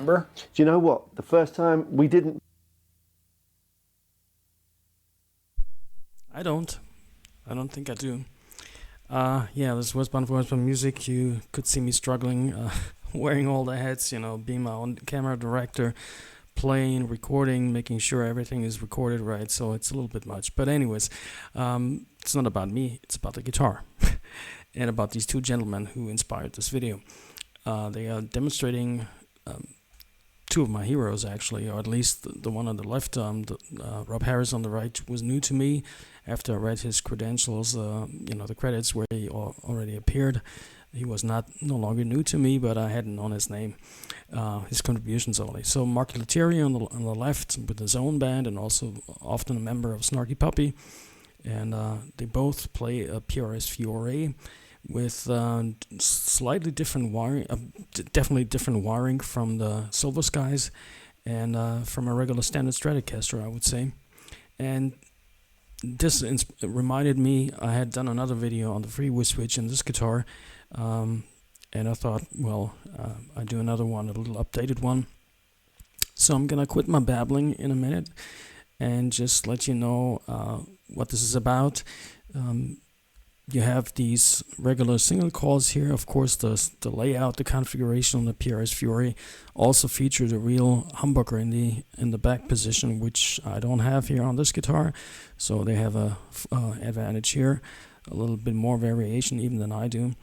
remember? Do you know what? The first time we didn't... I don't think I do. Yeah, this was Voice Music. You could see me struggling, wearing all the hats, you know, being my own camera director, playing, recording, making sure everything is recorded right, so it's a little bit much. But anyways, it's not about me, it's about the guitar. And about these two gentlemen who inspired this video. They are demonstrating two of my heroes, actually, or at least the one on the left, Rob Harris on the right, was new to me. After I read his credentials, you know, the credits where he already appeared, he was no longer new to me, but I hadn't known his name, his contributions only. So Mark Lettieri on the left with his own band, and also often a member of Snarky Puppy, and they both play a PRS Fiore with slightly different wiring, definitely different wiring from the Silver Skies and from a regular standard Stratocaster, I would say. And this reminded me, I had done another video on the Freeway Switch in this guitar, and I thought, well, I'd do another one, a little updated one. So I'm gonna quit my babbling in a minute and just let you know what this is about. You have these regular single calls here. Of course, the layout, the configuration on the PRS Fiore also features a real humbucker in the back position, which I don't have here on this guitar. So they have a advantage here, a little bit more variation even than I do.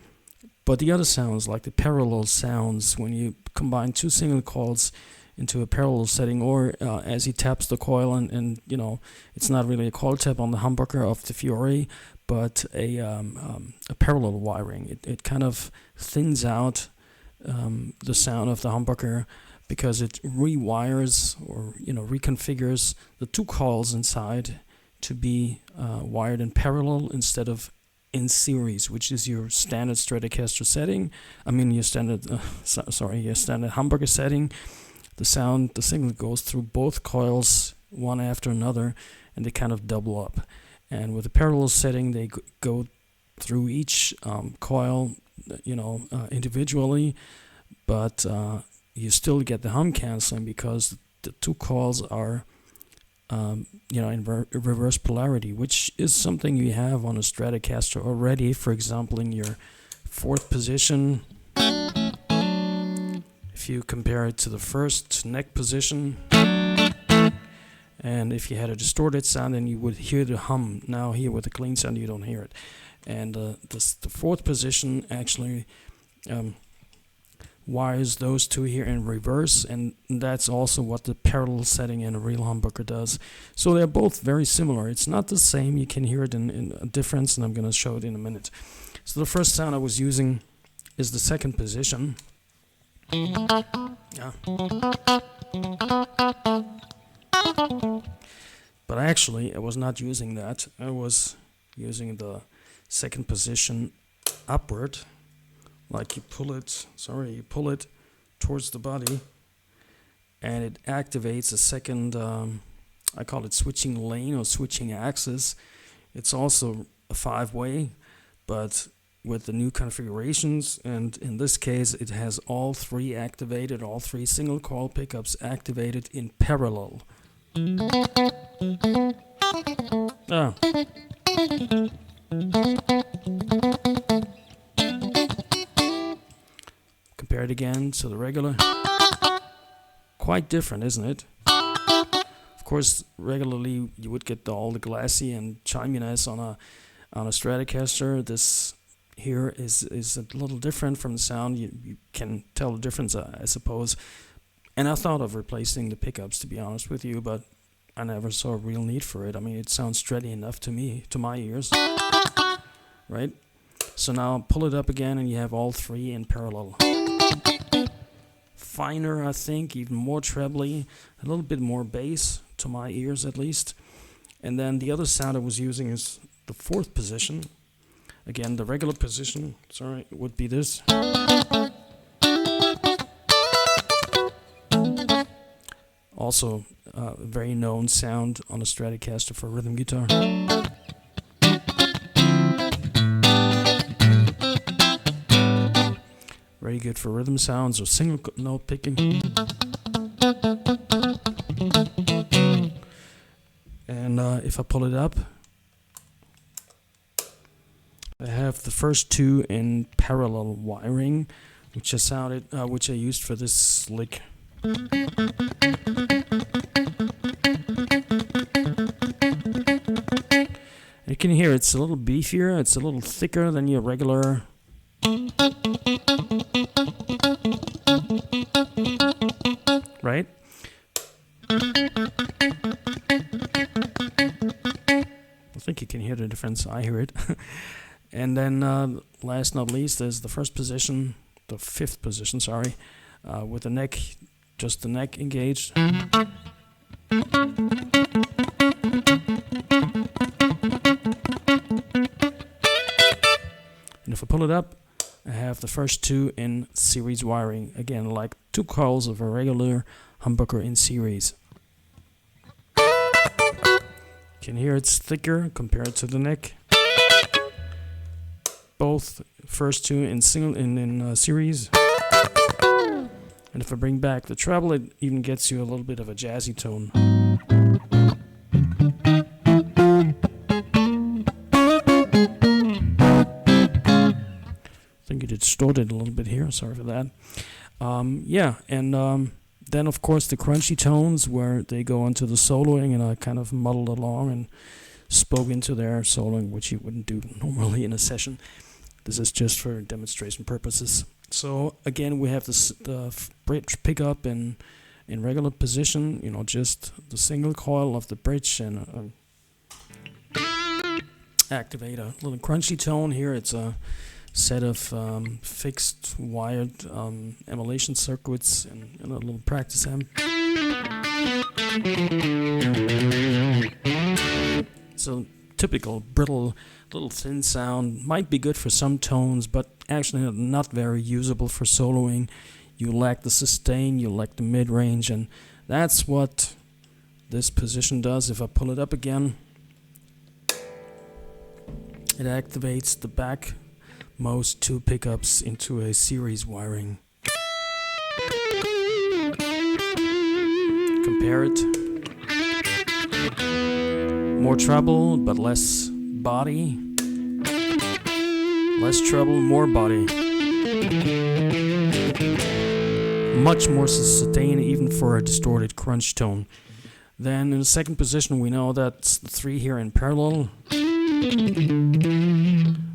But the other sounds, like the parallel sounds, when you combine two single calls into a parallel setting, or as he taps the coil, and you know, it's not really a coil tap on the humbucker of the Fiore, but a parallel wiring. It kind of thins out the sound of the humbucker because it rewires, or you know, reconfigures the two coils inside to be wired in parallel instead of in series, which is your standard Stratocaster setting. I mean your standard your standard humbucker setting. The signal goes through both coils one after another, and they kind of double up. And with the parallel setting, they go through each coil, you know, individually, but you still get the hum canceling because the two coils are, you know, in reverse polarity, which is something you have on a Stratocaster already. For example, in your fourth position, if you compare it to the first neck position, and if you had a distorted sound, then you would hear the hum. Now here with the clean sound, you don't hear it. And the fourth position actually wires those two here in reverse, and that's also what the parallel setting in a real humbucker does. So they're both very similar. It's not the same. You can hear it in a difference, and I'm going to show it in a minute. So the first sound I was using is the second position. Yeah. But actually, I was not using that. I was using the second position upward, like you pull it towards the body, and it activates a second, I call it switching lane or switching axis. It's also a 5-way, but with the new configurations, and in this case it has all three activated, all three single coil pickups activated in parallel. Compare it again to the regular. Quite different, isn't it? Of course, regularly you would get all the glassy and chiminess on a Stratocaster. This here is a little different from the sound. You can tell the difference, I suppose. And I thought of replacing the pickups, to be honest with you, but I never saw a real need for it. I mean, it sounds stretty enough to me, to my ears, right? So now pull it up again, and you have all three in parallel. Finer, I think, even more trebly, a little bit more bass, to my ears at least. And then the other sound I was using is the fourth position. Again, the regular position, would be this. Also, a very known sound on a Stratocaster for rhythm guitar. Very good for rhythm sounds or single note picking. And if I pull it up, I have the first two in parallel wiring, which I used for this lick. You can hear it's a little beefier, it's a little thicker than your regular. Right? I think you can hear the difference. I hear it. And then last not least is the fifth position, with the neck, just the neck engaged. And if I pull it up, I have the first two in series wiring. Again, like two coils of a regular humbucker in series. You can hear it's thicker compared to the neck. Both first two in series. And if I bring back the treble, it even gets you a little bit of a jazzy tone. I think it distorted a little bit here, sorry for that. Then of course the crunchy tones where they go into the soloing, and I kind of muddled along and spoke into their soloing, which you wouldn't do normally in a session. This is just for demonstration purposes. So again, we have the bridge pickup in regular position, just the single coil of the bridge, and activate a little crunchy tone here. It's a set of fixed wired emulation circuits and a little practice amp. So typical brittle, little thin sound might be good for some tones, but actually not very usable for soloing. You lack the sustain, you lack the mid-range, and that's what this position does. If I pull it up again, it activates the backmost two pickups into a series wiring. Compare it. More treble, but less body. Less treble, more body. Much more sustain, even for a distorted crunch tone. Then in the second position, we know that's the three here in parallel.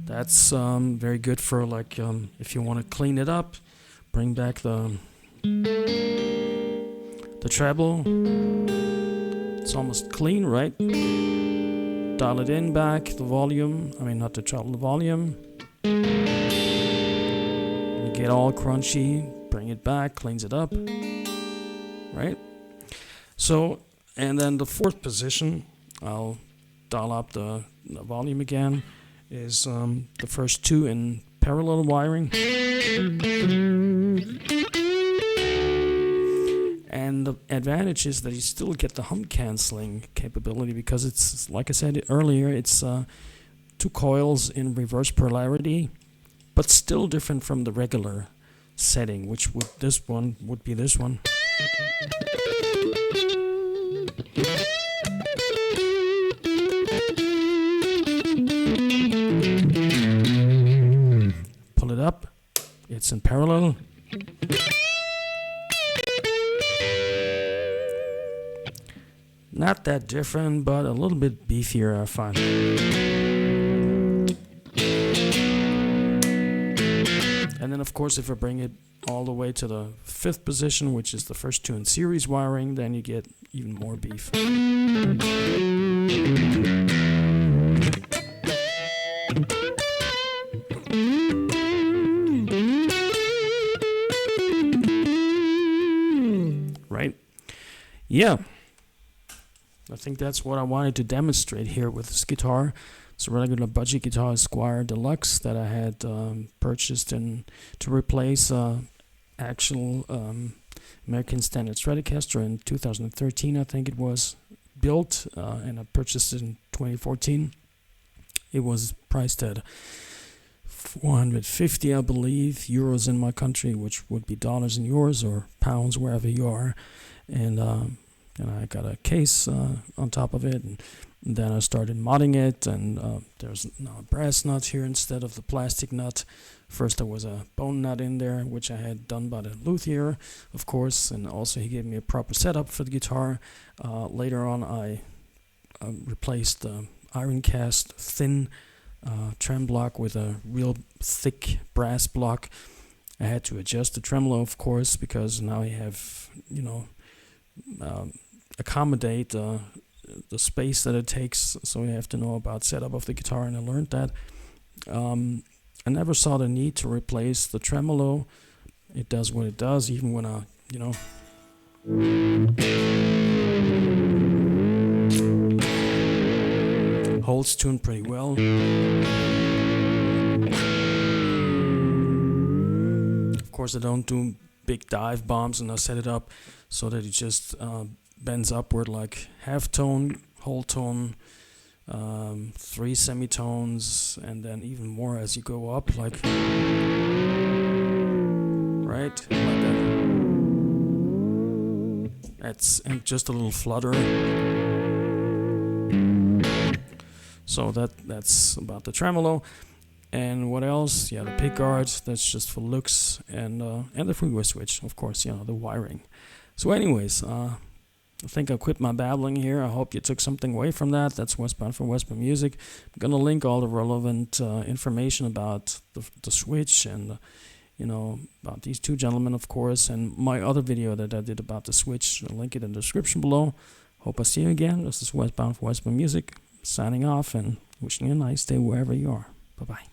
That's very good for if you want to clean it up, bring back the treble. It's almost clean, right? Dial it in back, the volume. Not the treble, the volume. You get all crunchy, bring it back, cleans it up, right? So, and then the fourth position, I'll dial up the volume again, is the first two in parallel wiring. And the advantage is that you still get the hum cancelling capability, because it's, like I said earlier, it's two coils in reverse polarity, but still different from the regular setting, which would be this one. Pull it up, it's in parallel. Not that different, but a little bit beefier, I find. And then, of course, if I bring it all the way to the fifth position, which is the first two in series wiring, then you get even more beef. Right? Yeah. I think that's what I wanted to demonstrate here with this guitar. It's a regular budget guitar, Squier Deluxe, that I had purchased to replace actual American Standard Stratocaster in 2013, I think it was built, and I purchased it in 2014. It was priced at 450, I believe, euros in my country, which would be dollars in yours or pounds wherever you are. and I got a case on top of it, and then I started modding it, and there's now a brass nut here instead of the plastic nut. First there was a bone nut in there, which I had done by the luthier, of course, and also he gave me a proper setup for the guitar. Later on I replaced the iron cast thin trem block with a real thick brass block. I had to adjust the tremolo, of course, because now you have, accommodate the space that it takes, so you have to know about setup of the guitar, and I learned that. I never saw the need to replace the tremolo. It does what it does, even when I, holds tune pretty well. Of course, I don't do big dive bombs, and I set it up so that it just bends upward like half tone, whole tone, 3 semitones, and then even more as you go up, like right, like that. And just a little flutter. So that's about the tremolo. And what else? Yeah, the pickguard, that's just for looks, and the freeway switch, of course, the wiring. So anyways, I think I'll quit my babbling here. I hope you took something away from that. That's Westbound for Westbound Music. I'm going to link all the relevant information about the switch and, about these two gentlemen, of course, and my other video that I did about the switch. I'll link it in the description below. Hope I see you again. This is Westbound for Westbound Music, signing off and wishing you a nice day wherever you are. Bye-bye.